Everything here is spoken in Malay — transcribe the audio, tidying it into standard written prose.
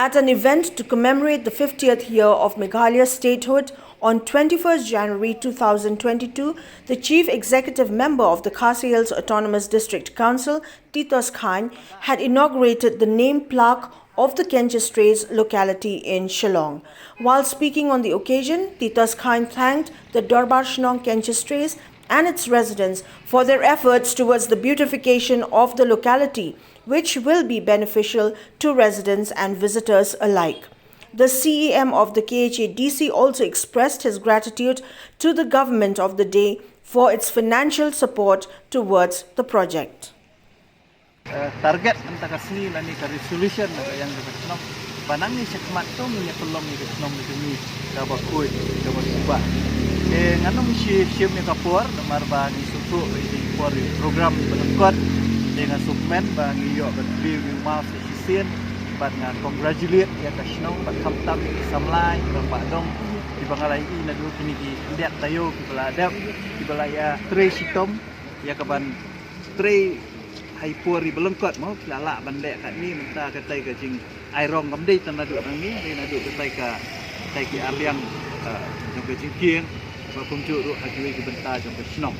At an event to commemorate the 50th year of Meghalaya's statehood on 21st January 2022, the Chief Executive Member of the KHASI Hills Autonomous District Council, TITOS CHYNE, had inaugurated the name plaque of the Kench'S locality in Shillong. While speaking on the occasion, TITOS CHYNE thanked the Darbar Shillong Kench'S and its residents for their efforts towards the beautification of the locality, which will be beneficial to residents and visitors alike. The CEM of the KHASI also expressed his gratitude to the government of the day for its financial support towards the project. Target antara seni dan ni resolution yang kita panang ni sekmat tu minyak pelong ni kita nom ni kabar kuy kabar kubah. Ngano misi siam ni kapur namar bagi suku ini program berlengkap dengan supmen bagi yo beri rumah sisien dengan congratulate ya kasnong berkaptam samlai berpak dong di bangalai ini nadu kini di lihat tayo di beladap di balaya tre sitom ya kaban tre haipur di belengkot mau lala bandek kat ni minta katai ke jing airong kamdei tan nadu nang ni dia nadu katai ke aliang jong ke jing kieng berkunjuk ru hajui ke bentar jong ke snong.